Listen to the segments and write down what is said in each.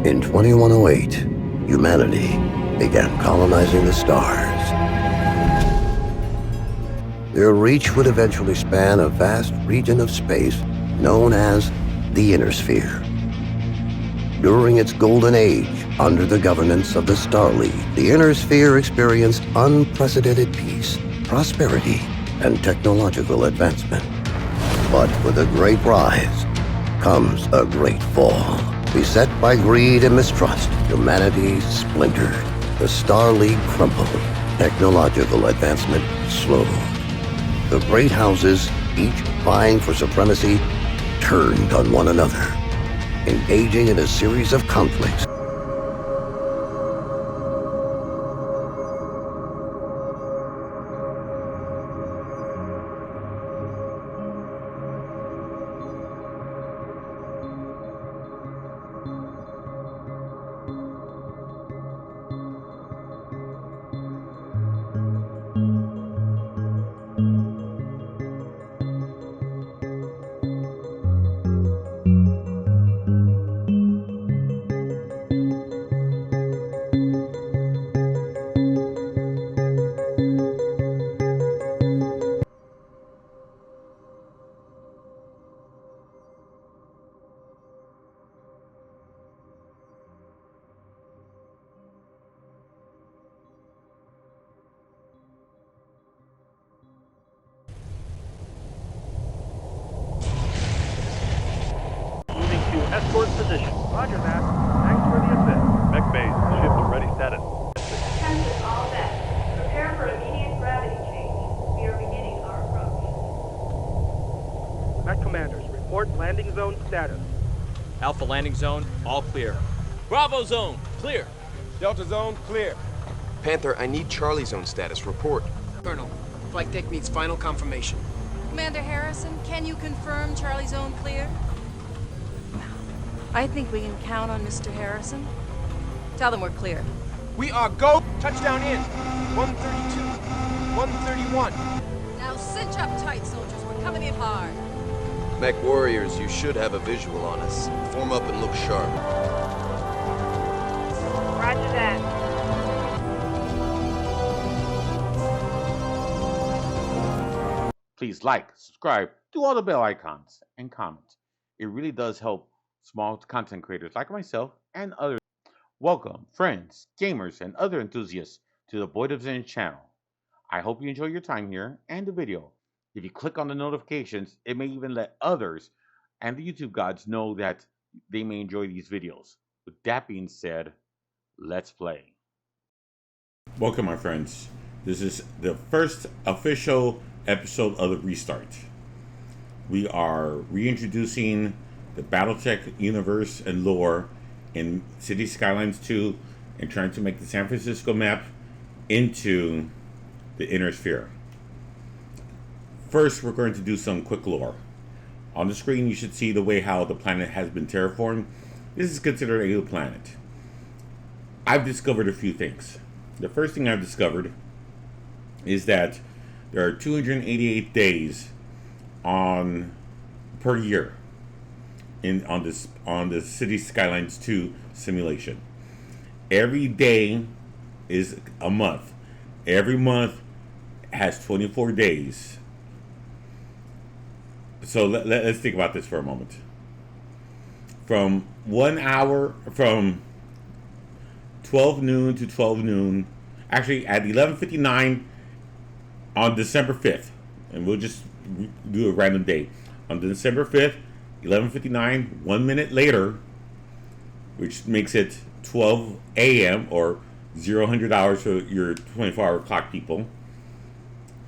In 2108, humanity began colonizing the stars. Their reach would eventually span a vast region of space known as the Inner Sphere. During its golden age, under the governance of the Star League, the Inner Sphere experienced unprecedented peace, prosperity, and technological advancement. But with a great rise comes a great fall. Beset by greed and mistrust, humanity splintered. The Star League crumbled. Technological advancement slowed. The great houses, each vying for supremacy, turned on one another, engaging in a series of conflicts. Escort position. Roger that. Thanks for the assist. Mech base, ship already status. Attention all decks. Prepare for immediate gravity change. We are beginning our approach. Mech commanders, report landing zone status. Alpha landing zone, all clear. Bravo zone, clear. Delta zone, clear. Panther, I need Charlie zone status. Report. Colonel, flight deck needs final confirmation. Commander Harrison, can you confirm Charlie Zone clear? I think we can count on Mr. Harrison. Tell them we're clear. We are go. Touchdown in. 132. 131. Now cinch up tight, soldiers. We're coming in hard. Mech warriors, you should have a visual on us. Form up and look sharp. Roger that. Please like, subscribe, do all the bell icons, and comment. It really does help small content creators like myself and others. Welcome, friends, gamers, and other enthusiasts to the BoydofZINJ channel. I hope you enjoy your time here and the video. If you click on the notifications, it may even let others and the YouTube gods know that they may enjoy these videos. With that being said, let's play. Welcome, my friends. This is the first official episode of the restart. We are reintroducing the Battletech Universe and lore in City Skylines 2 and trying to make the San Francisco map into the Inner Sphere. First, we're going to do some quick lore. On the screen, you should see the way how the planet has been terraformed. This is considered a new planet. I've discovered a few things. The first thing I've discovered is that there are 288 days per year on the City Skylines 2 simulation. Every day is a month. Every month has 24 days. So let's think about this for a moment. From 1 hour, from 12 noon to 12 noon, actually at 11:59 on December 5th, and we'll just do a random date. On December 5th, 11:59, 1 minute later, which makes it 12 a.m. or 00 hours for your 24-hour clock people.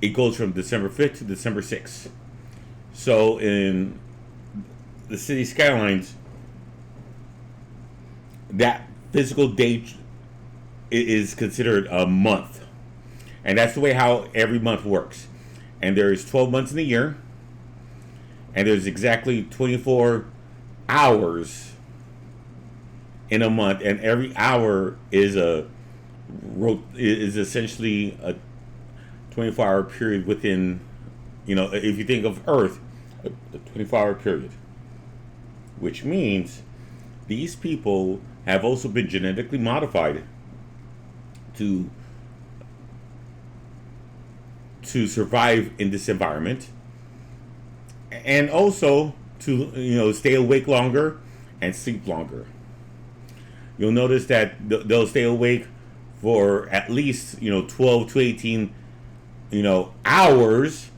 It goes from December 5th to December 6th. So in the City Skylines, that physical date is considered a month. And that's the way how every month works. And there's 12 months in a year. And there's exactly 24 hours in a month. And every hour is essentially a 24-hour period within, if you think of Earth, a 24-hour period. Which means these people have also been genetically modified to survive in this environment, and also to stay awake longer and sleep longer. You'll notice that they'll stay awake for at least 12 to 18 hours,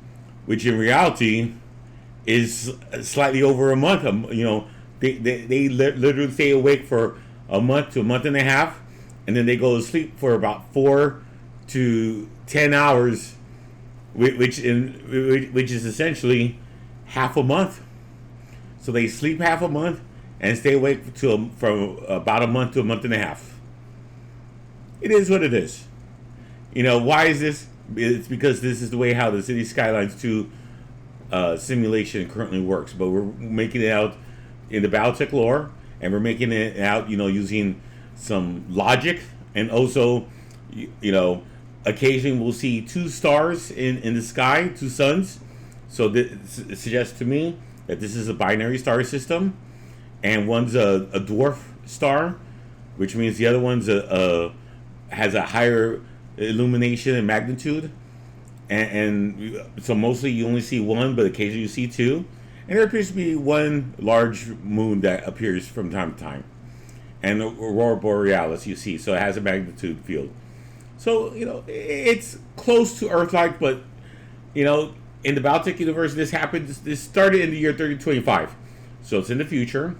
which in reality is slightly over a month. They literally stay awake for a month to a month and a half, and then they go to sleep for about 4 to 10 hours, which is essentially half a month. So they sleep half a month and stay awake from about a month to a month and a half. It is what it is. Why is this? It's because this is the way how the City Skylines II simulation currently works. But we're making it out in the Battletech lore, and we're making it out, using some logic, and also, occasionally we'll see 2 stars in the sky, 2 suns. So this suggests to me that this is a binary star system, and one's a dwarf star, which means the other one's has a higher illumination and magnitude, and so mostly you only see one, but occasionally you see 2, and there appears to be one large moon that appears from time to time, and the aurora borealis you see, so it has a magnitude field. So it's close to Earth-like, but in the Battletech universe, this started in the year 3025, so it's in the future.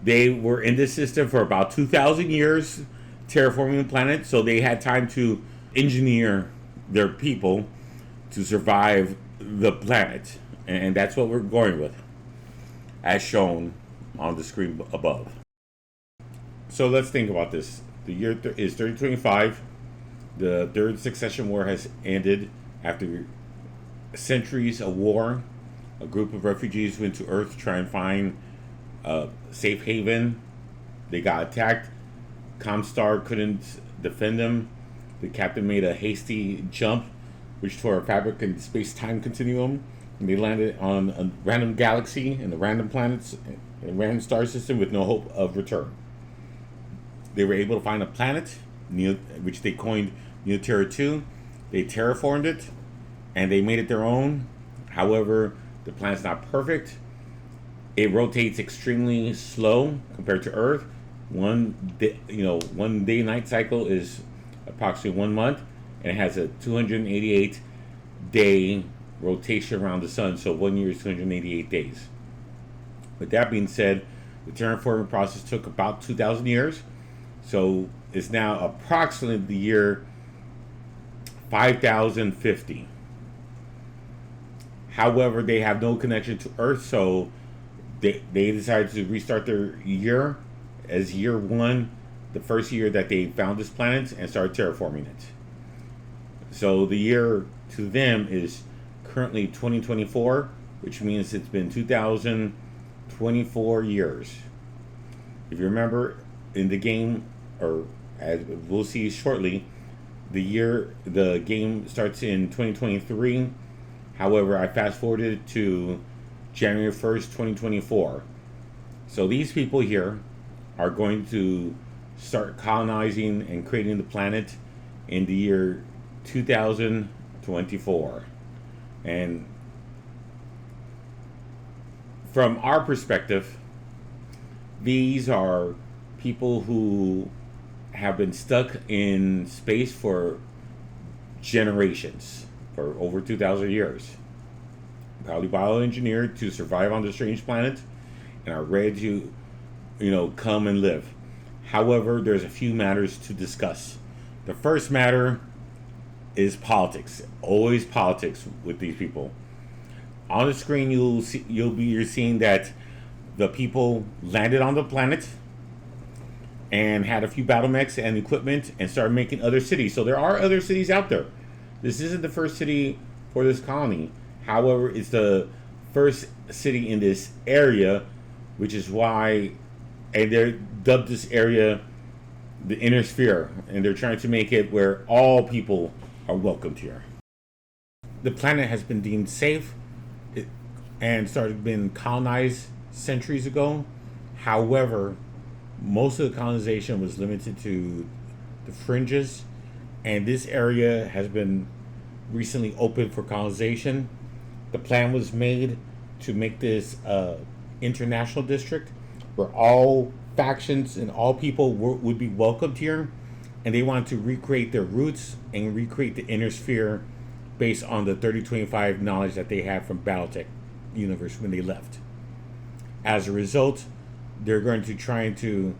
They were in this system for about 2,000 years, terraforming the planet, so they had time to engineer their people to survive the planet, and that's what we're going with, as shown on the screen above. So let's think about this. The year is 3025. The Third Succession War has ended. After centuries of war, a group of refugees went to Earth to try and find a safe haven. They got attacked. ComStar couldn't defend them. The captain made a hasty jump, which tore a fabric in the space-time continuum, and they landed on a random galaxy and the random planets and random star system with no hope of return. They were able to find a planet, which they coined Neo Terra II. They terraformed it, and they made it their own. However, the planet's not perfect. It rotates extremely slow compared to Earth. One day-night cycle is approximately 1 month, and it has a 288-day rotation around the sun. So 1 year is 288 days. With that being said, the terraforming process took about 2,000 years. So it's now approximately the year 5050. However, they have no connection to Earth, so they decided to restart their year as year 1, the first year that they found this planet, and started terraforming it. So the year to them is currently 2024, which means it's been 2024 years. If you remember in the game, or as we'll see shortly, the game starts in 2023. However, I fast forwarded to January 1st, 2024. So these people here are going to start colonizing and creating the planet in the year 2024. And from our perspective, these are people who have been stuck in space for generations, for over 2,000 years, probably bioengineered to survive on this strange planet, and are ready to, come and live. However, there's a few matters to discuss. The first matter is politics. Always politics with these people. On the screen, you're seeing that the people landed on the planet and had a few battle mechs and equipment and started making other cities. So there are other cities out there. This isn't the first city for this colony. However, it's the first city in this area, which is why, and they're dubbed this area the Inner Sphere, and they're trying to make it where all people are welcomed here. The planet has been deemed safe and started being colonized centuries ago. However, most of the colonization was limited to the fringes, and this area has been recently opened for colonization. The plan was made to make this international district where all factions and all people would be welcomed here, and they wanted to recreate their roots and recreate the inner sphere based on the 3025 knowledge that they had from Battletech Universe when they left. As a result, they're going to try to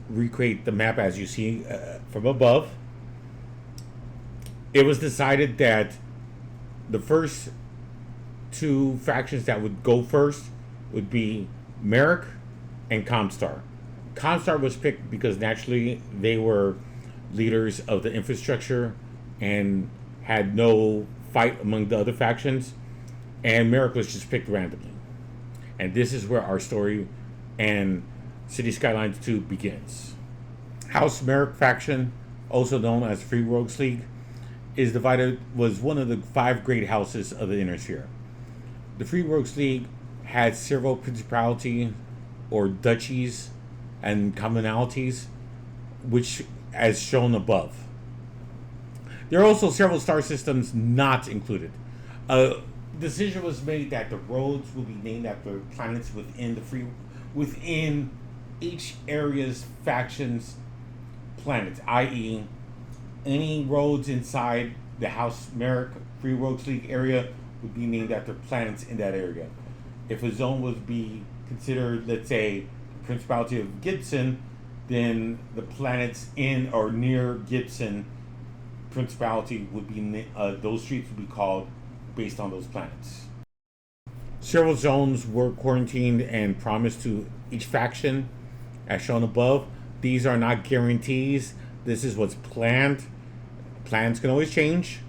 recreate the map as you see from above. It was decided that the first two factions that would go first would be Marik and ComStar. ComStar was picked because naturally they were leaders of the infrastructure and had no fight among the other factions, and Marik was just picked randomly. And this is where our story and City Skylines 2 begins. House Marik faction, also known as Free Rogues League, was one of the 5 great houses of the Inner Sphere. The Free Rogues League had several principalities or duchies and commonalities, which as shown above. There are also several star systems not included. A decision was made that the roads will be named after planets within each area's faction's planets, i.e., any roads inside the House Marik Free Rogues League area would be named after planets in that area. If a zone would be considered, let's say, Principality of Gibson, then the planets in or near Gibson Principality would be those streets would be called based on those planets. Several zones were quarantined and promised to each faction, as shown above. These are not guarantees. This is what's planned. Plans can always change.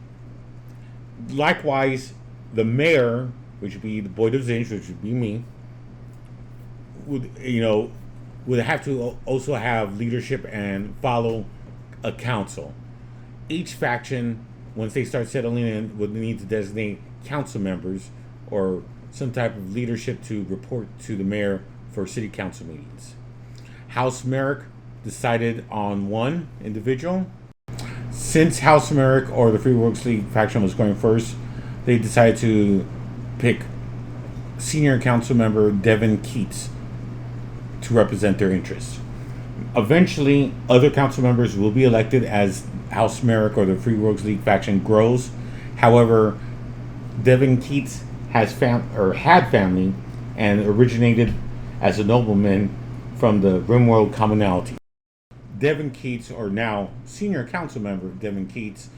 Likewise, the mayor, which would be the BoydofZINJ, which would be me, would have to also have leadership and follow a council. Each faction, once they start settling in, would need to designate council members or some type of leadership to report to the mayor for city council meetings. House Marik decided on one individual. Since House Marik or the Free Rogues League faction was going first, they decided to pick senior council member Devin Keats to represent their interests. Eventually, other council members will be elected as House Marik or the Free Rogues League faction grows. However, Devin Keats had family and originated as a nobleman from the Rimworld commonality. Devin Keats, or now senior council member Devin Keats,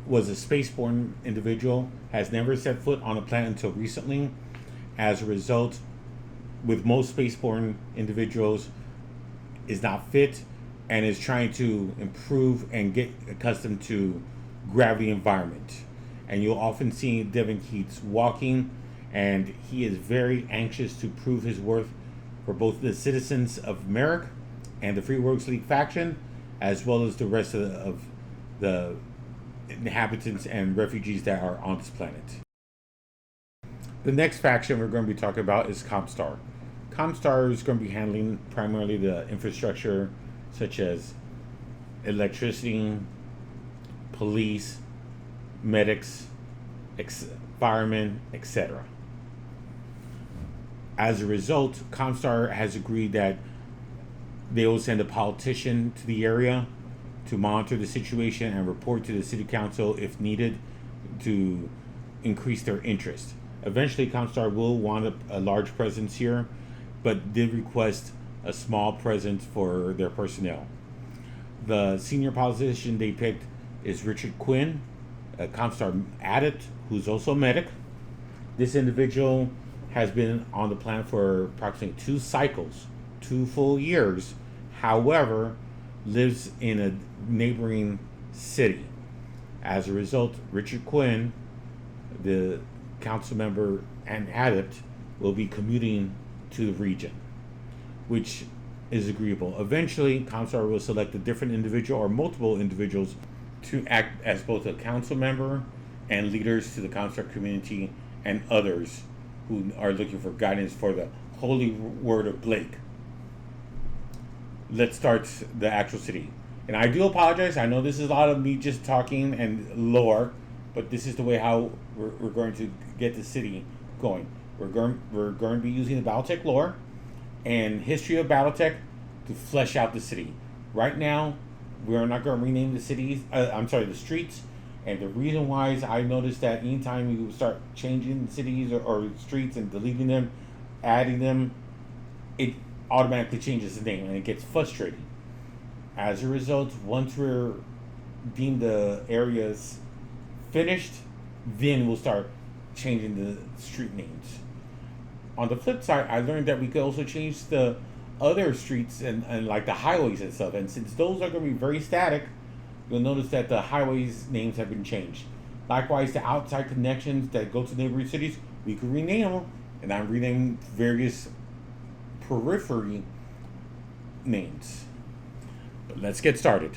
was a spaceborne individual, has never set foot on a planet until recently. As a result, with most spaceborne individuals, is not fit and is trying to improve and get accustomed to gravity environment. And you'll often see Devin Keats walking, and he is very anxious to prove his worth for both the citizens of Marik and the Free Rogues League faction, as well as the rest of the inhabitants and refugees that are on this planet. The next faction we're going to be talking about is ComStar. ComStar is going to be handling primarily the infrastructure such as electricity, police, medics, firemen, etc. As a result, ComStar has agreed that they will send a politician to the area to monitor the situation and report to the city council if needed to increase their interest. Eventually, ComStar will want a large presence here, but did request a small presence for their personnel. The senior politician they picked is Richard Quinn, a ComStar adept who's also a medic. This individual has been on the planet for approximately 2 cycles, 2 full years. However, lives in a neighboring city. As a result, Richard Quinn, the council member and adept, will be commuting to the region, which is agreeable. Eventually, ComStar will select a different individual or multiple individuals to act as both a council member and leaders to the ComStar community and others who are looking for guidance for the holy word of Blake. let's start the actual city. And I do apologize. I know this is a lot of me just talking and lore, but this is the way how we're going to get the city going. We're going to be using the Battletech lore and history of Battletech to flesh out the city. Right now, we're not going to rename the cities. The streets. And the reason why is I noticed that anytime you start changing cities or streets and deleting them, adding them, it automatically changes the name and it gets frustrating. As a result, once we're deemed the areas finished, then we'll start changing the street names. On the flip side, I learned that we could also change the other streets and like the highways and stuff. And since those are going to be very static, you'll notice that the highways names have been changed. Likewise, the outside connections that go to neighboring cities, we could rename them. And I'm renaming various periphery names. But let's get started.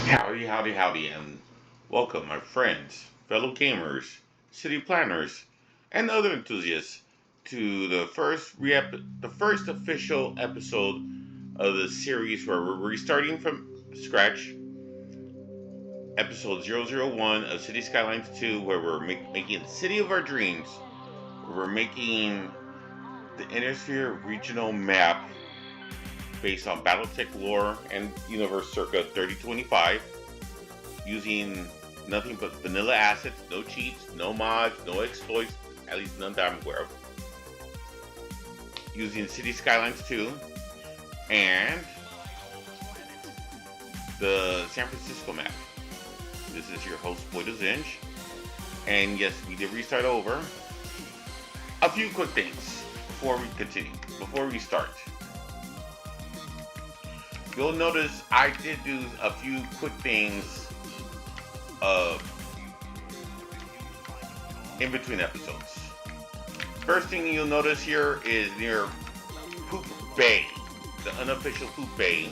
Howdy, howdy, howdy, and welcome, my friends, fellow gamers, city planners, and other enthusiasts to the first official episode of the series where we're restarting from scratch. Episode 001 of City Skylines II, where we're making the city of our dreams. We're making the Innersphere regional map based on Battletech lore and universe circa 3025, using nothing but vanilla assets, no cheats, no mods, no exploits, at least none that I'm aware of. Using City Skylines II and the San Francisco map. This is your host, BoydofZINJ, and yes, we did restart over. A few quick things before we start. You'll notice I did do a few quick things in between episodes. First thing you'll notice here is near Poop Bay, the unofficial Poop Bay,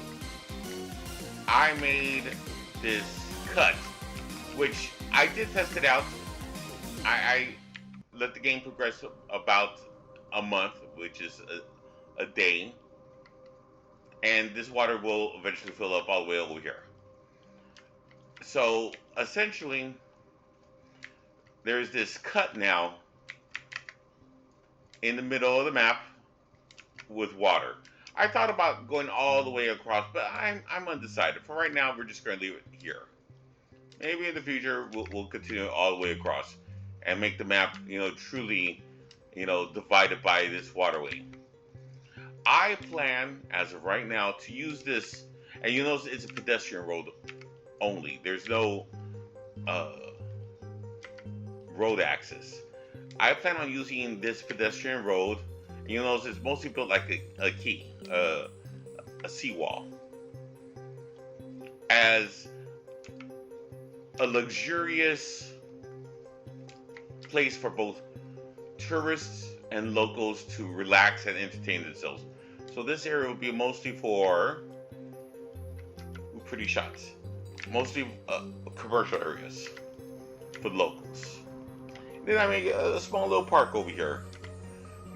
I made this cut, which I did test it out. I let the game progress about a month, which is a day, and this water will eventually fill up all the way over here. So essentially, there's this cut now in the middle of the map with water. I thought about going all the way across, but I'm undecided. For right now, we're just going to leave it here. Maybe in the future, we'll continue all the way across and make the map, truly, divided by this waterway. I plan, as of right now, to use this, and it's a pedestrian road only. There's no road access. I plan on using this pedestrian road. It's mostly built like a seawall, as a luxurious place for both tourists and locals to relax and entertain themselves. So this area will be mostly for pretty shots, mostly commercial areas for locals. Then I make a small little park over here.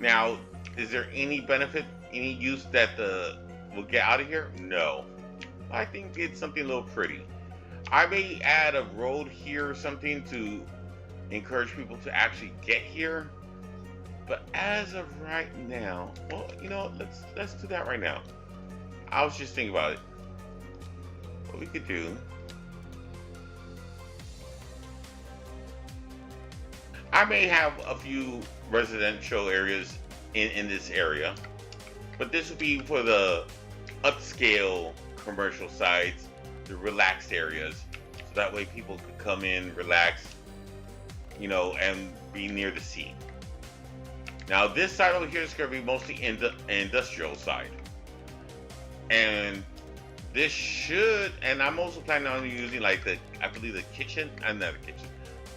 Now, is there any benefit, any use that will get out of here? No. I think it's something a little pretty. I may add a road here or something to encourage people to actually get here. But as of right now, well, let's do that right now. I was just thinking about it. What we could do. I may have a few residential areas in this area, but this would be for the upscale commercial sites, the relaxed areas, so that way people could come in, relax, and be near the sea. Now this side over here is going to be mostly in the industrial side, and this should, and I'm also planning on using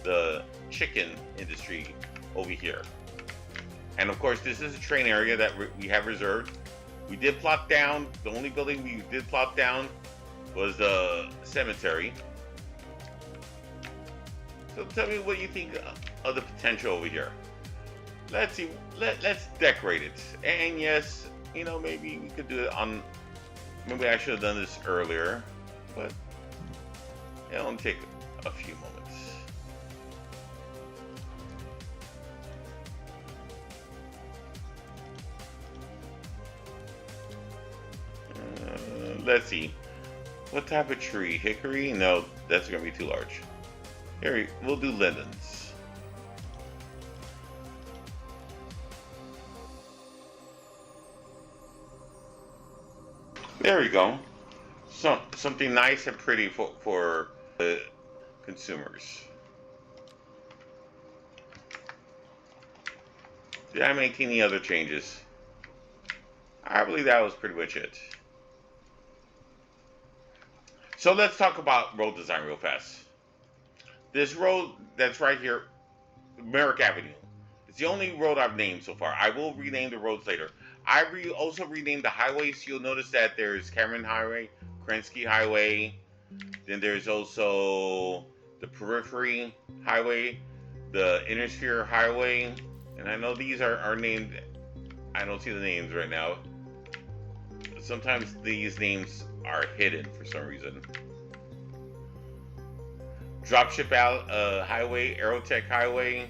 the chicken industry over here. And of course, this is a train area that we have reserved. We did plot down, the only building we did plot down was the cemetery. So tell me what you think of the potential over here. let's see. Let's decorate it. And yes, you know, maybe we could do it on. Maybe I should have done this earlier, but it'll only take a few moments. Let's see. What type of tree? Hickory? No, that's gonna be too large. Here, we'll do lindens. There we go. Something nice and pretty for the consumers. Did I make any other changes? I believe that was pretty much it. So let's talk about road design real fast. This road that's right here, Marik Avenue, it's the only road I've named so far. I will rename the roads later. I also renamed the highways. You'll notice that there's Cameron Highway, Kransky Highway, then there's also the Periphery Highway, the Innersphere Highway, and I know these are named, I don't see the names right now. Sometimes these names are hidden for some reason. Dropship Highway, Aerotech Highway.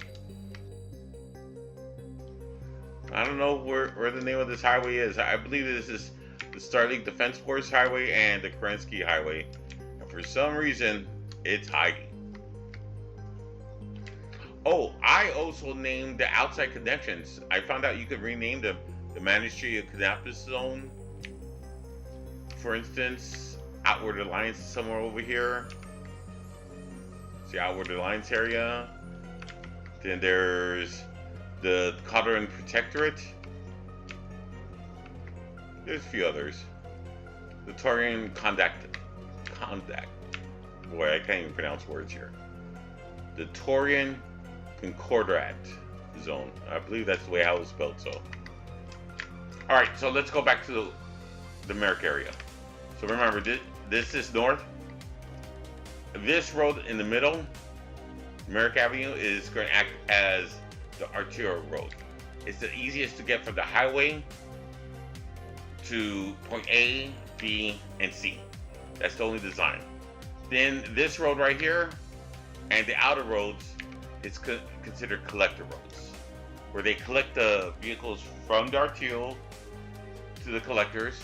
I don't know where the name of this highway is. I believe this is the Starlink Defense Force Highway and the Kerensky Highway. And for some reason, it's hiding. Oh, I also named the outside connections. I found out you could rename them. The Ministry of Canapus Zone, for instance. Outward Alliance is somewhere over here. The Outward Alliance area. Then there's the Cotteren Protectorate. There's a few others. The Taurian Condact. Boy, I can't even pronounce words here. The Taurian Concordat Zone. I believe that's the way I was spelled, so. Alright, so let's go back to the Marik area. So remember, this is north. This road in the middle, Marik Avenue, is going to act as the arterial road. It's the easiest to get from the highway to point A, B, and C. That's the only design. Then this road right here and the outer roads is considered collector roads, where they collect the vehicles from the arterial to the collectors,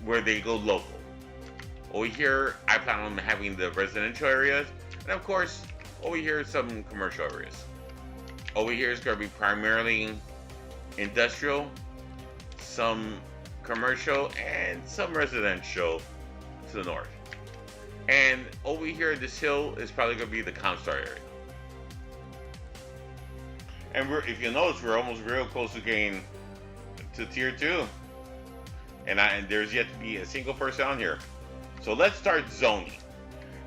where they go local. Over here, I plan on having the residential areas, and of course, over here, some commercial areas. Over here is going to be primarily industrial, some commercial, and some residential to the north. And over here, this hill is probably going to be the ComStar area. And if you notice, we're almost real close to getting to Tier 2. And there's yet to be a single person on here. So let's start zoning.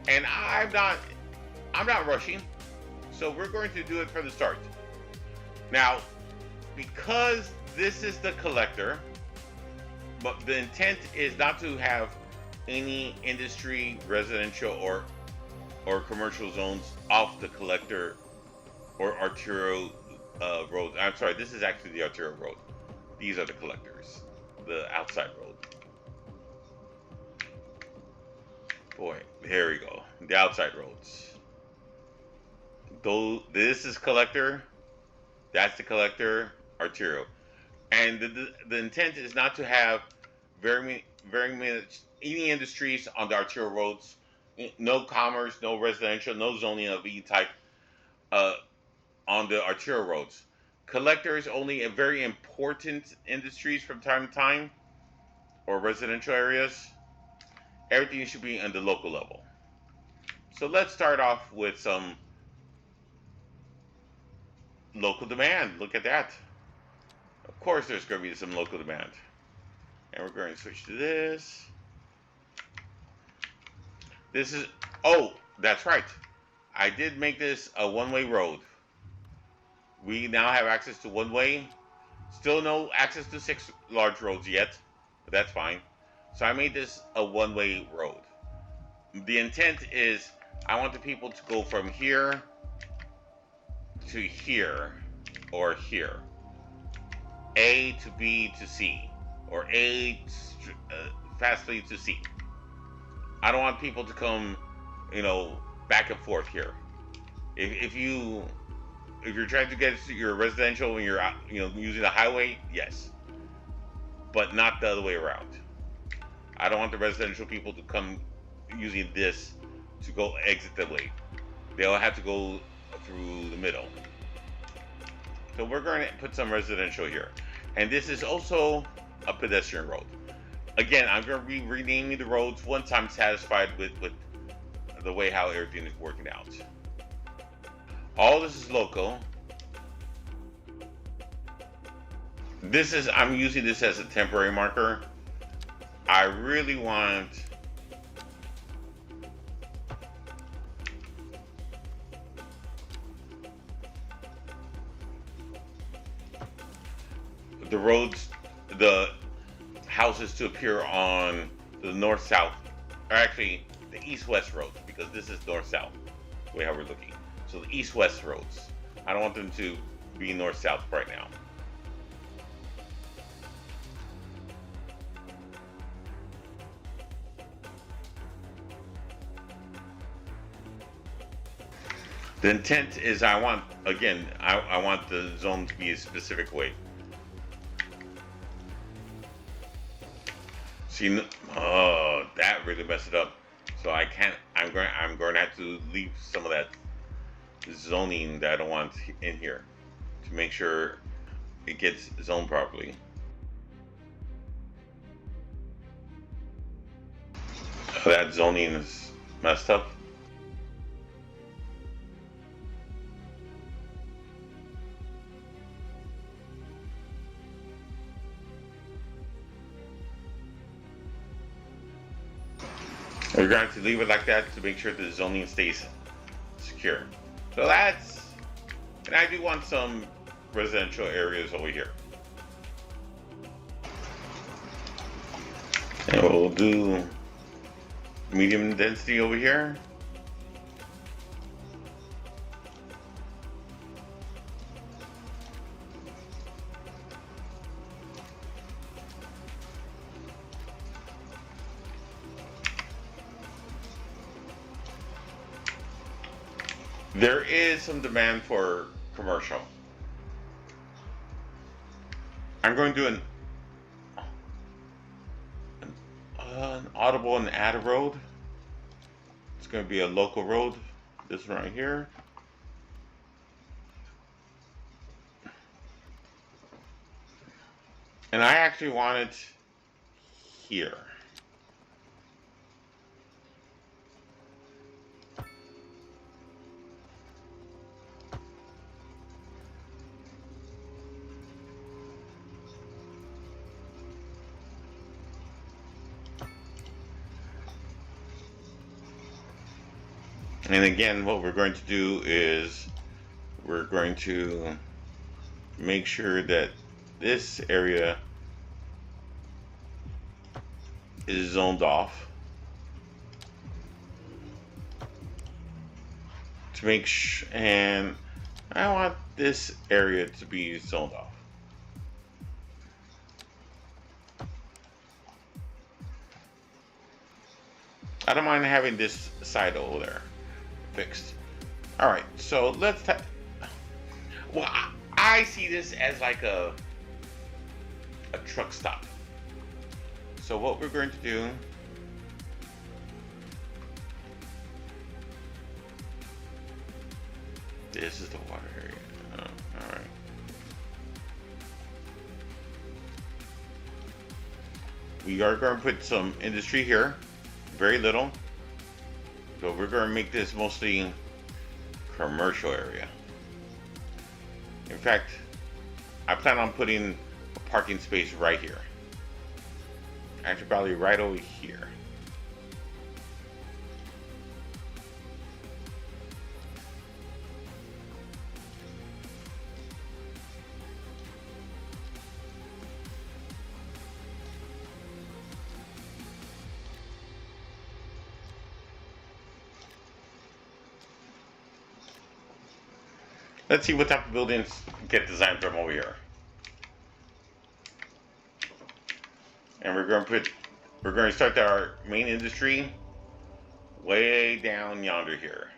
And I'm not rushing. So we're going to do it from the start. Now, because this is the collector, but the intent is not to have any industry, residential, or commercial zones off the collector or arterial road. I'm sorry, this is actually the arterial road. These are the collectors, the outside road. Boy, here we go. The outside roads. Though this is collector, that's the collector, arterial. And the intent is not to have very much any industries on the arterial roads, no commerce, no residential, no zoning of any type on the arterial roads. Collectors only in very important industries from time to time, or residential areas. Everything should be on the local level. So let's start off with some local demand. Look at that. Of course there's going to be some local demand. And we're going to switch to this. This is, oh, that's right. I did make this a one-way road. We now have access to one-way. Still no access to 6 large roads yet, but that's fine. So I made this a one-way road. The intent is I want the people to go from here to here or here. A to B to C, or A fastly to C. I don't want people to come, you know, back and forth here. If you're trying to get to your residential when you're out, you know, using the highway, yes, but not the other way around. I don't want the residential people to come using this to go exit the way. They'll have to go through the middle. So we're going to put some residential here. And this is also a pedestrian road. Again, I'm going to be renaming the roads once I'm satisfied with the way how everything is working out. All this is local. I'm using this as a temporary marker. I really want the roads, the houses to appear on the north-south, or actually the east-west roads, because this is north-south, the way how we're looking. So the east-west roads. I don't want them to be north-south right now. The intent is I want the zone to be a specific way. See, oh, that really messed it up. So I can't, I'm going to have to leave some of that zoning that I don't want in here to make sure it gets zoned properly. That zoning is messed up. We're going to leave it like that to make sure the zoning stays secure. So that's, and I do want some residential areas over here. And we'll do medium density over here. There is some demand for commercial. I'm going to do an audible and add a road. It's going to be a local road. This one right here. And I actually want it here. And again, what we're going to do is we're going to make sure that this area is zoned off to make sure, and I want this area to be zoned off. I don't mind having this side over there fixed. All right, so let's well, I see this as like a truck stop. So what we're going to do, this is the water area. Oh, all right. We are going to put some industry here, very little. So we're going to make this mostly commercial area. In fact, I plan on putting a parking space right here. Actually, probably right over here. Let's see what type of buildings get design from over here. And we're going to start our main industry way down yonder here.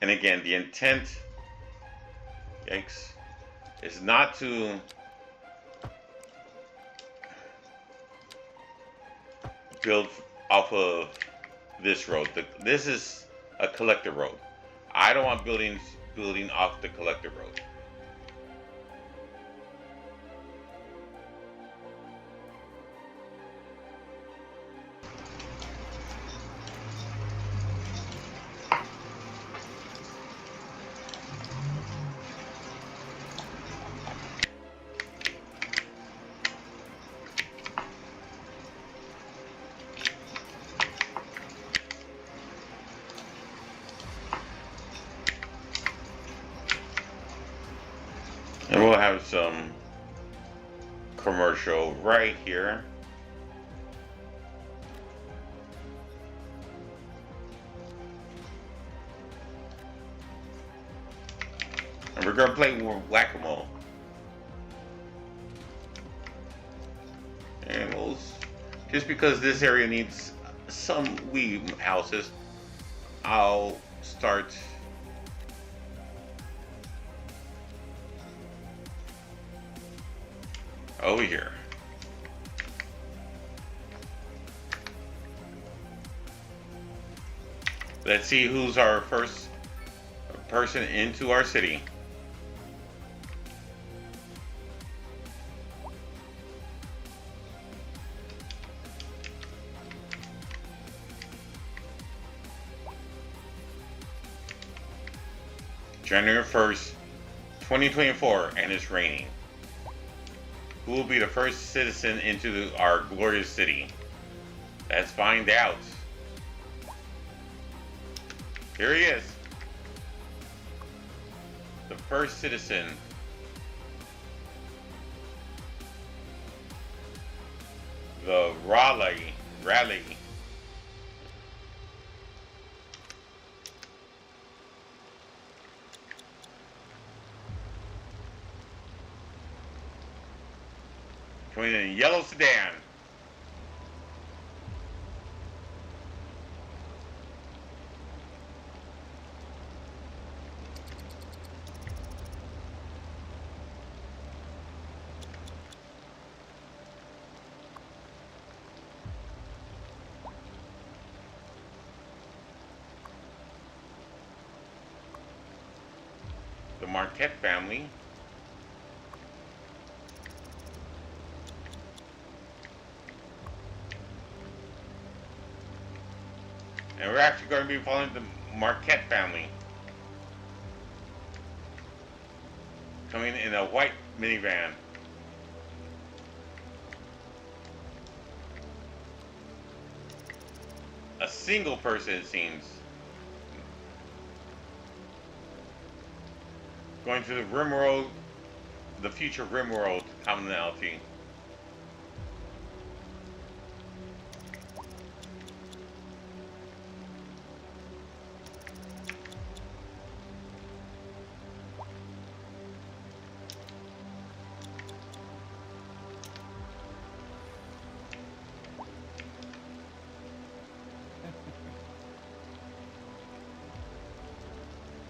And again, the intent, yikes, is not to build off of this road. This is a collector road. I don't want building off the collector road. And we'll have some commercial right here. And we're gonna play whack-a-mole. And we'll, just because this area needs some wee houses, I'll start over here. Let's see who's our first person into our city. January 1st, 2024, and it's raining. Who will be the first citizen into our glorious city? Let's find out. Here he is. The first citizen. The Raleigh. Coming in a yellow sedan. The Marquette family. And we're actually going to be following the Marquette family. Coming in a white minivan. A single person, it seems. Going to the Rimworld, the future Rimworld commonality.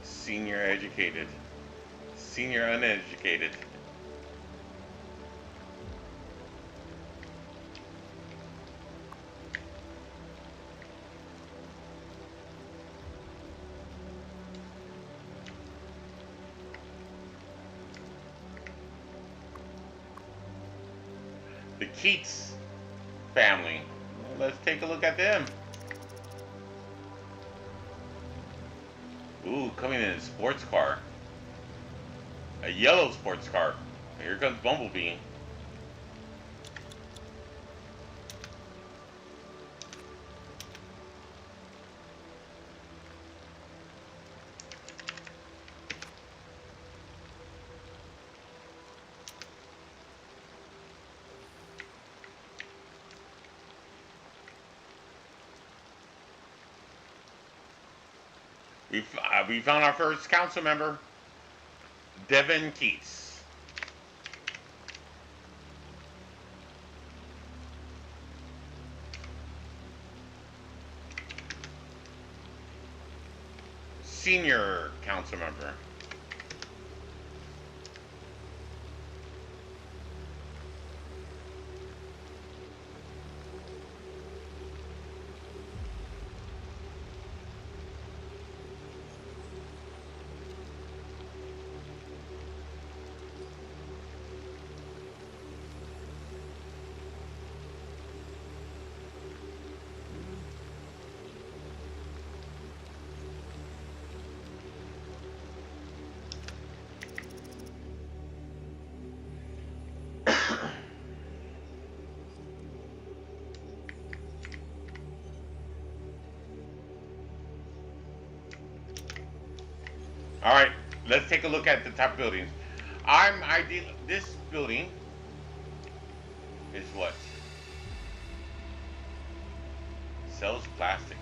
Senior educated. Senior uneducated. The Keats family. Let's take a look at them. Ooh, coming in a sports car. A yellow sports car. Here comes Bumblebee. We found our first council member, Devin Keats. Senior council member. All right, let's take a look at the top buildings. This building is what? Sells plastics.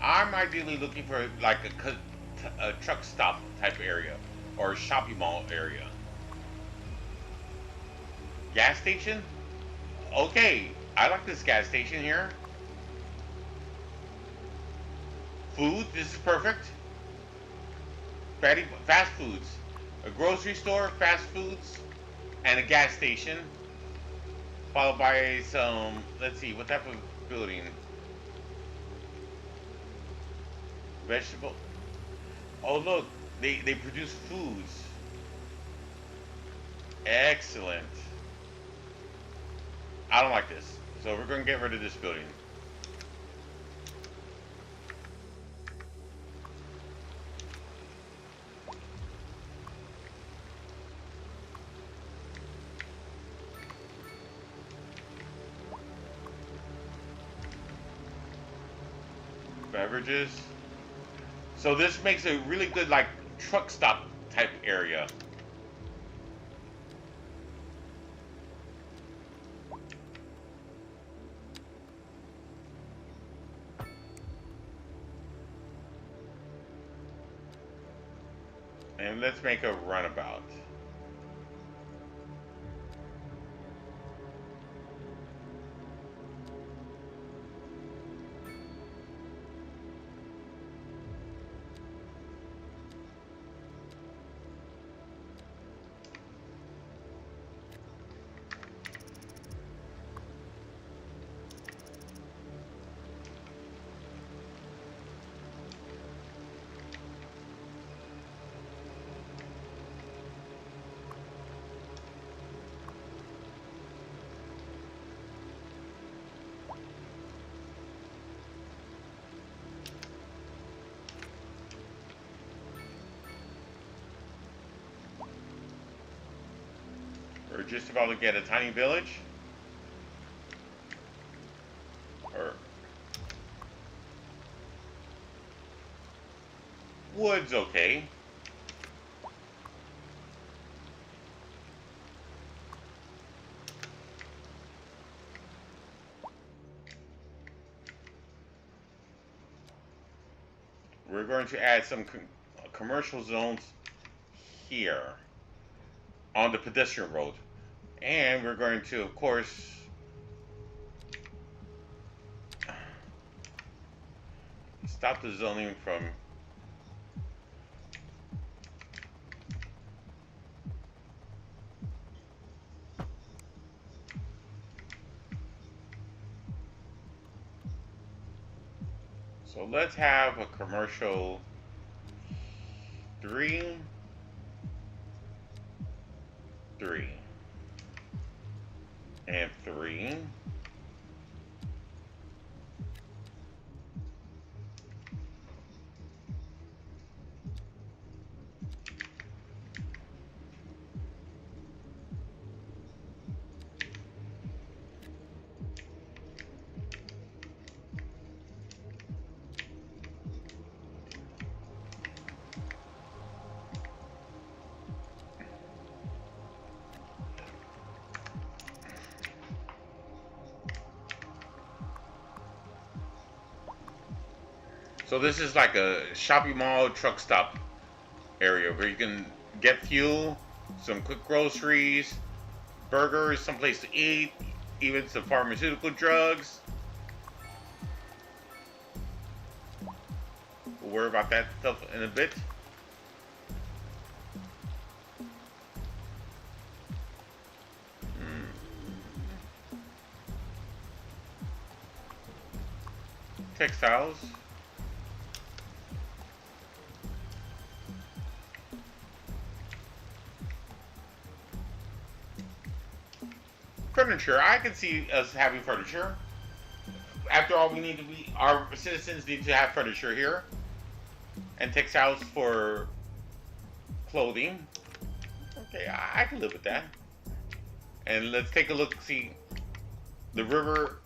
I'm ideally looking for like a truck stop type area or a shopping mall area. Gas station? Okay, I like this gas station here. Food, this is perfect. Fast foods. A grocery store, fast foods, and a gas station. Followed by some, let's see, what type of building? Vegetable. Oh look, they produce foods. Excellent. I don't like this. So we're going to get rid of this building. Beverages. So this makes a really good like truck stop type area. And let's make a runabout. We're just about to get a tiny village. Or wood's okay. We're going to add some commercial zones here on the pedestrian road. And we're going to, of course, stop the zoning from so let's have a commercial 3 and 3. So this is like a shopping mall truck stop area where you can get fuel, some quick groceries, burgers, someplace to eat, even some pharmaceutical drugs. We'll worry about that stuff in a bit. Textiles. Furniture. I can see us having furniture. After all, we need to be, our citizens need to have furniture here. And textiles for clothing. Okay, I can live with that. And let's take a look, see, the river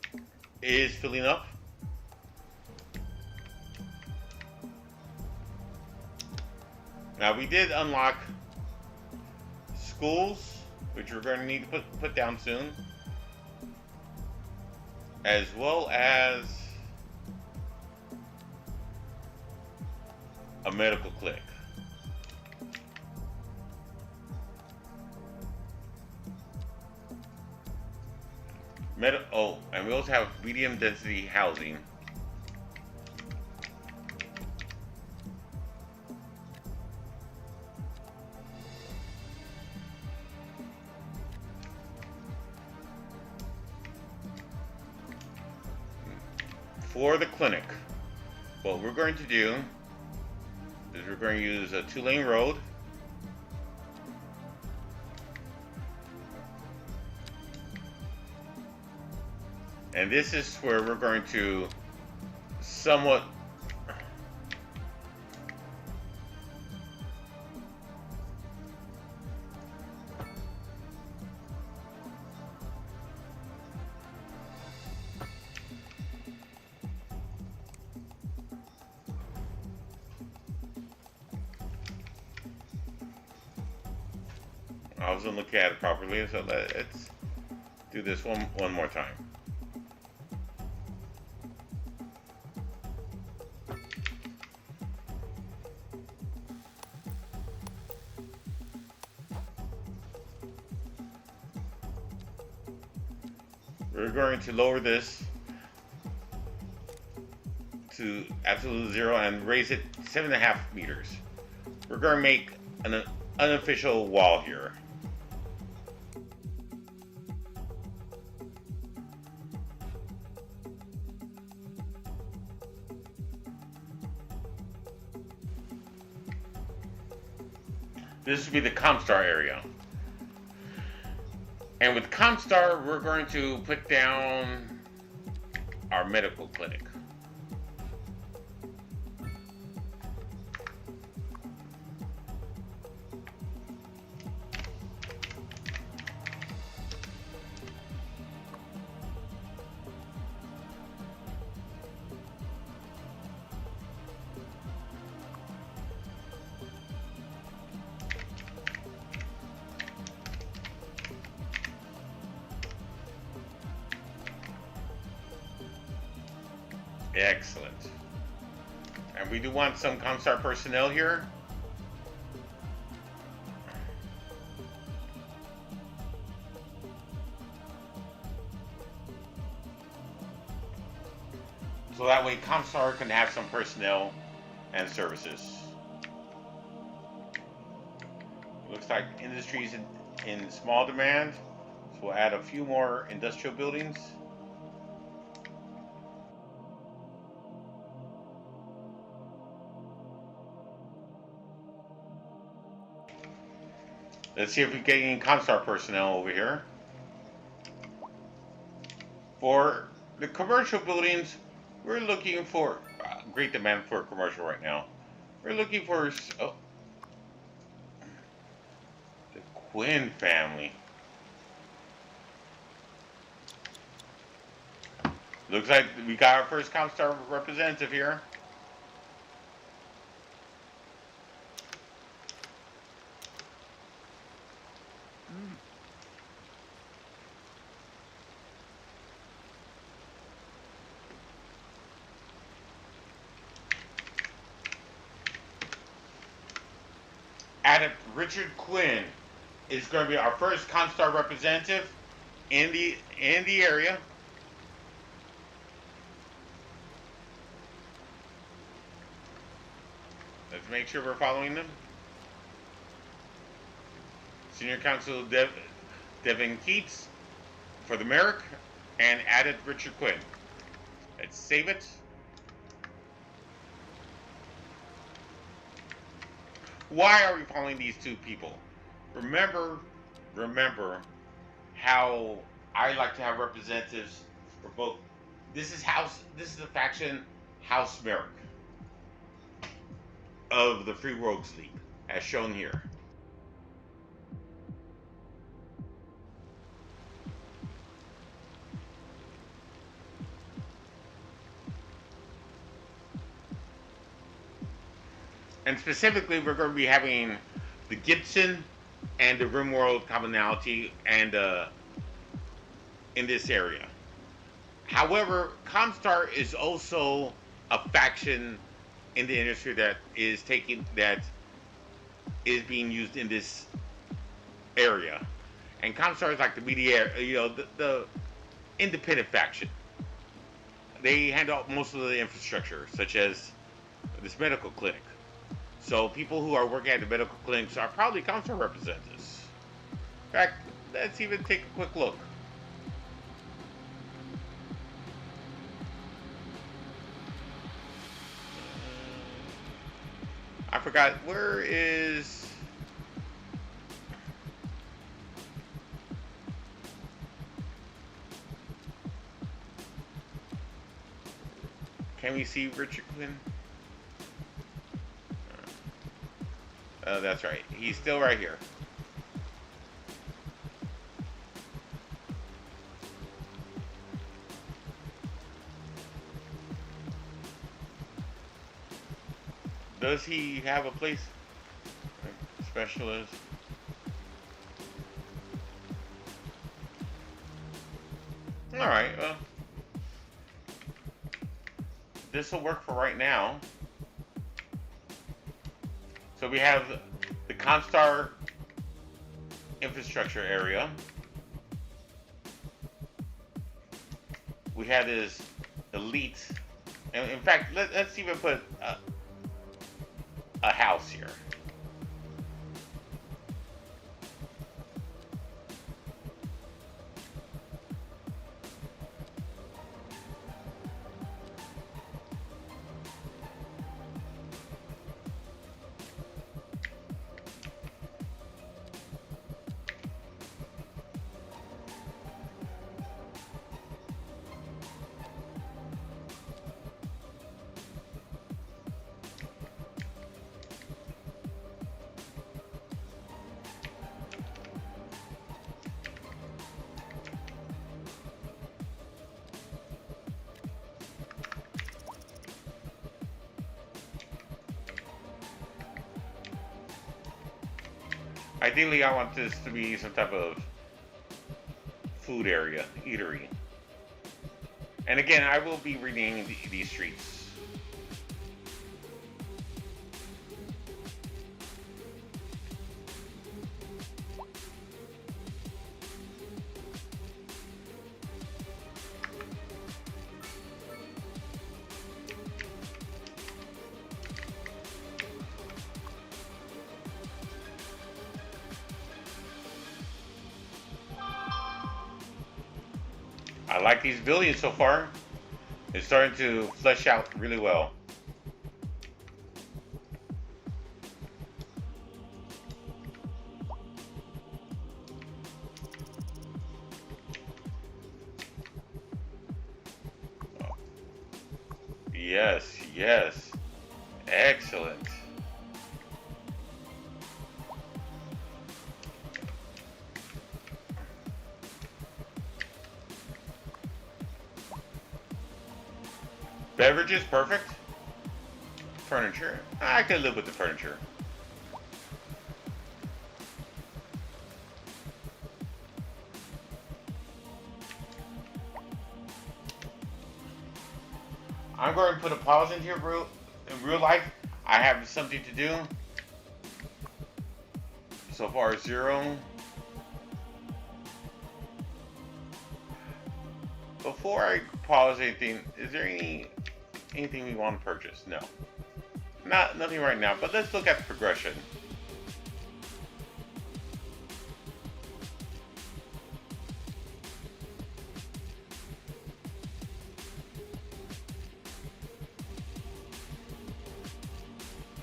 is filling up. Now we did unlock schools, which we're going to need to put down soon, as well as a medical clinic. Oh, and we also have medium density housing. For the clinic, what we're going to do is we're going to use a 2-lane road. And this is where we're going to somewhat I wasn't looking at it properly, so let's do this one more time. We're going to lower this to absolute 0 and raise it 7.5 meters. We're going to make an unofficial wall here. This would be the ComStar area. And with ComStar, we're going to put down our medical clinic. Excellent. And we do want some ComStar personnel here. So that way ComStar can have some personnel and services. Looks like industries in small demand. So we'll add a few more industrial buildings. Let's see if we get any ComStar personnel over here. For the commercial buildings, we're looking for great demand for commercial right now. We're looking for the Quinn family. Looks like we got our first ComStar representative here. Adept Richard Quinn is going to be our first ComStar representative in the area. Let's make sure we're following them. Senior Counsel Devin Keats for the Marik and Adept Richard Quinn. Let's save it. Why are we following these two people? Remember how I like to have representatives for both. This is the faction House Marik of the Free Rogues League, as shown here. And specifically, we're going to be having the Gibson and the RimWorld commonality and in this area. However, ComStar is also a faction in the industry that is being used in this area. And ComStar is like the media, the independent faction. They handle most of the infrastructure, such as this medical clinic. So people who are working at the medical clinics are probably ComStar representatives. In fact, let's even take a quick look. I forgot, where is... Can we see Richard Quinn? Oh, that's right. He's still right here. Does he have a place? Specialist. Alright, well. This will work for right now. So we have the ComStar infrastructure area. We have this elite, and in fact, let's even put a house here. Ideally, I want this to be some type of food area, eatery. And again, I will be renaming these streets. I like these buildings so far. It's starting to flesh out really well. Yes, yes. Excellent. Beverages, perfect. Furniture, I could live with the furniture. I'm going to put a pause in here in real life. I have something to do. so far 0. Before I pause anything, is there anything we want to purchase? No. Nothing right now, but let's look at the progression.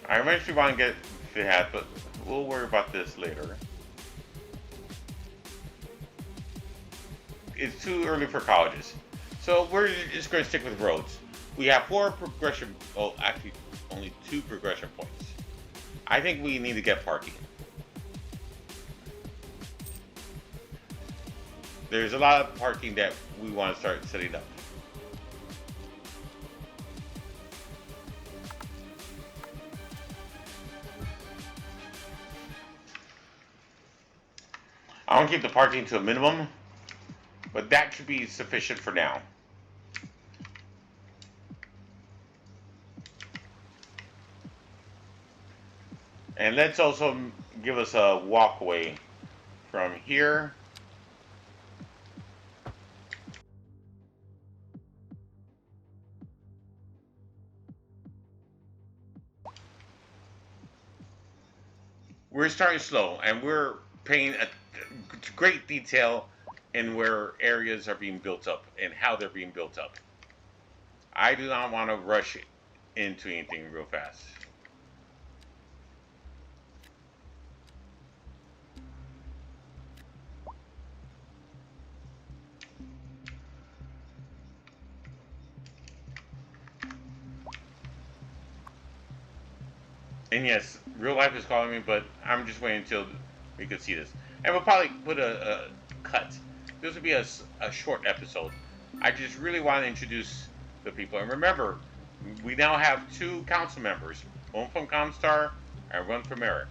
I eventually want to get Fit Hat, but we'll worry about this later. It's too early for colleges. So we're just going to stick with roads. We have 4 progression, well actually only 2 progression points. I think we need to get parking. There's a lot of parking that we want to start setting up. I want to keep the parking to a minimum, but that should be sufficient for now. And let's also give us a walkway from here we're starting slow, and we're paying a great detail in where areas are being built up and how they're being built up. I do not want to rush into anything real fast. And yes, real life is calling me, but I'm just waiting until we could see this. And we'll probably put a cut. This will be a short episode. I just really want to introduce the people. And remember, we now have 2 council members. One from ComStar and one from Marik.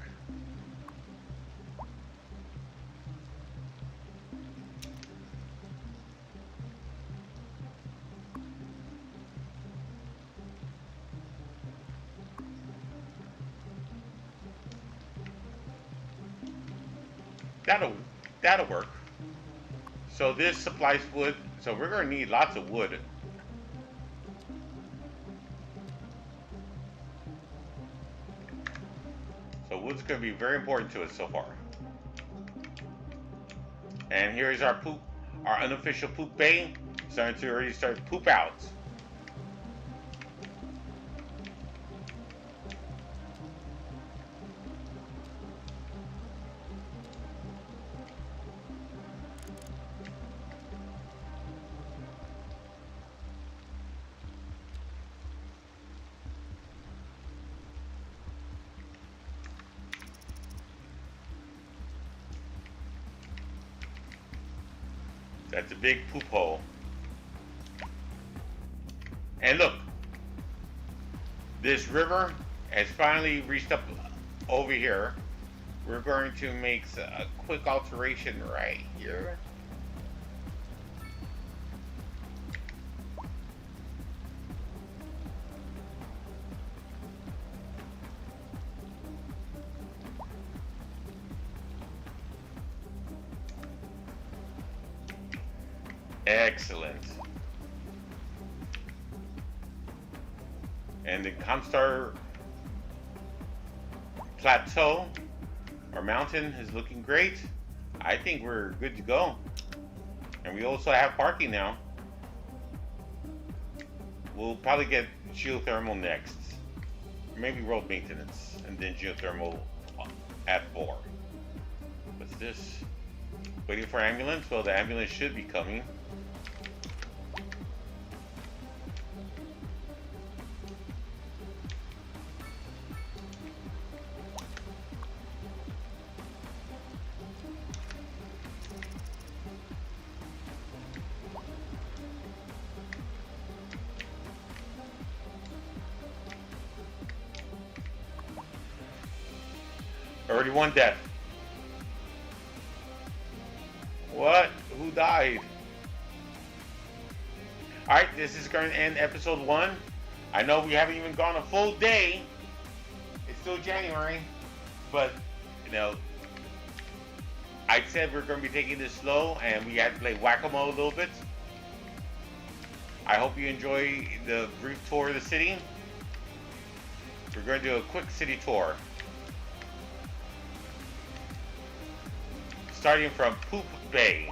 That'll work. So this supplies wood. So we're going to need lots of wood. So wood's going to be very important to us so far. And here is our unofficial poop bay. Starting to already start poop out. That's a big poop hole. And look, this river has finally reached up over here. We're going to make a quick alteration right here. Excellent. And the ComStar plateau or mountain is looking great. I think we're good to go. And we also have parking now. We'll probably get geothermal next. Maybe road maintenance and then geothermal at 4. What's this? Waiting for ambulance? Well, the ambulance should be coming. Already 1 death. What? Who died? Alright, this is going to end episode 1. I know we haven't even gone a full day. It's still January. But, you know, I said we're going to be taking this slow, and we had to play whack-a-mole a little bit. I hope you enjoy the brief tour of the city. We're going to do a quick city tour. Starting from Poop Bay.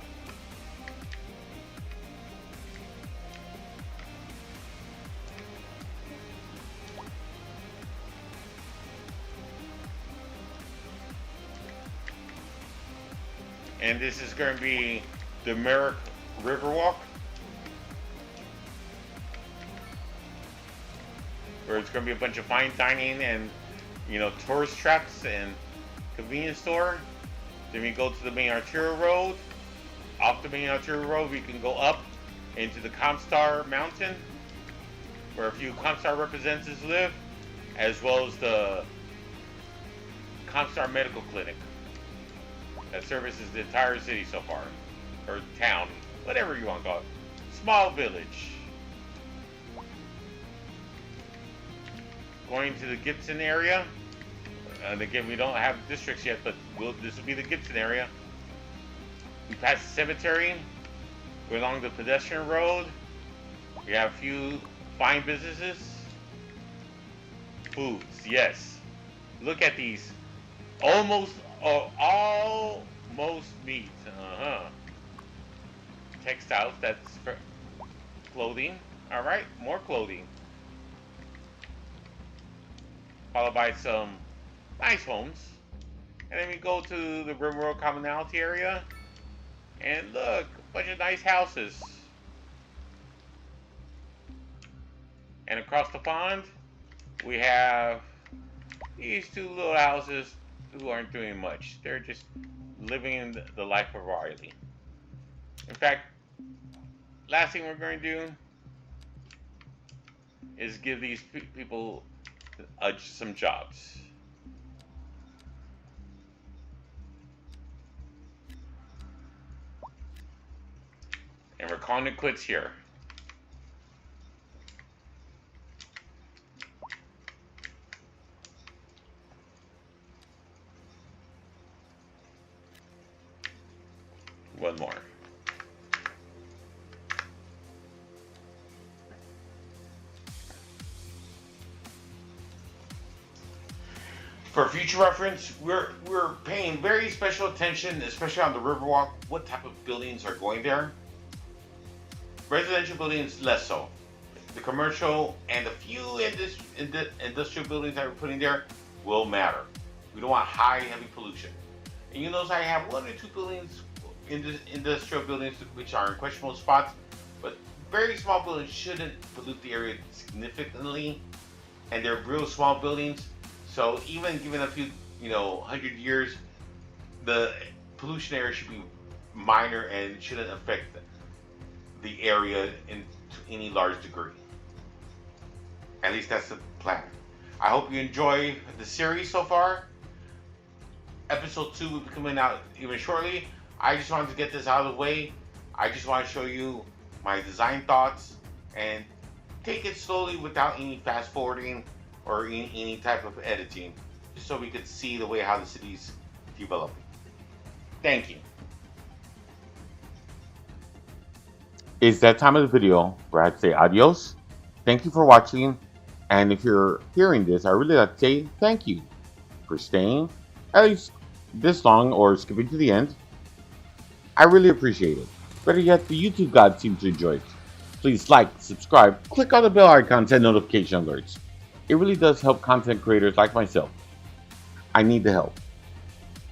And this is going to be the Marik Riverwalk, where it's going to be a bunch of fine dining and, you know, tourist traps and convenience store. Then we go to the main arterial road. Off the main arterial road, we can go up into the ComStar Mountain, where a few ComStar representatives live, as well as the ComStar Medical Clinic that services the entire city so far, or town, whatever you want to call it. Small village. Going to the Gibson area, and again, we don't have districts yet, but this will be the Gibson area. We pass the cemetery, go along the pedestrian road. We have a few fine businesses. Foods, yes. Look at these. Almost meat. Textiles, that's for clothing. Alright, more clothing. Followed by some nice homes. And then we go to the Riverwalk Commonality area. And look, a bunch of nice houses. And across the pond, we have these two little houses who aren't doing much. They're just living the life of royalty. In fact, last thing we're going to do is give these people some jobs. And we're calling it quits here. One more. For future reference, we're paying very special attention, especially on the Riverwalk, what type of buildings are going there. Residential buildings, less so. The commercial and the few industrial buildings that we're putting there will matter. We don't want high, heavy pollution. And you notice I have one or two buildings, industrial buildings, which are in questionable spots, but very small buildings shouldn't pollute the area significantly. And they're real small buildings. So even given a few, 100 years, the pollution area should be minor and shouldn't affect the area to any large degree. At least that's the plan. I hope you enjoy the series so far. Episode 2 will be coming out even shortly. I just wanted to get this out of the way. I just want to show you my design thoughts and take it slowly without any fast forwarding or any type of editing, just so we could see the way how the city's developing. Thank you. It's that time of the video where I'd say adios. Thank you for watching. And if you're hearing this, I really like to say thank you for staying at least this long or skipping to the end. I really appreciate it. Better yet, the YouTube gods seem to enjoy it. Please like, subscribe, click on the bell icon, send notification alerts. It really does help content creators like myself. I need the help.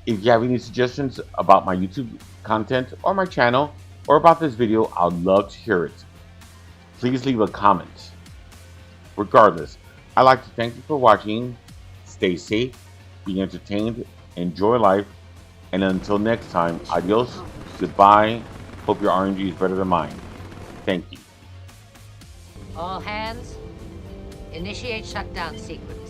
If you have any suggestions about my YouTube content or my channel or about this video, I'd love to hear it. Please leave a comment. Regardless, I'd like to thank you for watching. Stay safe, be entertained, enjoy life, and until next time, adios, goodbye. Hope your RNG is better than mine. Thank you. All hands, initiate shutdown sequence.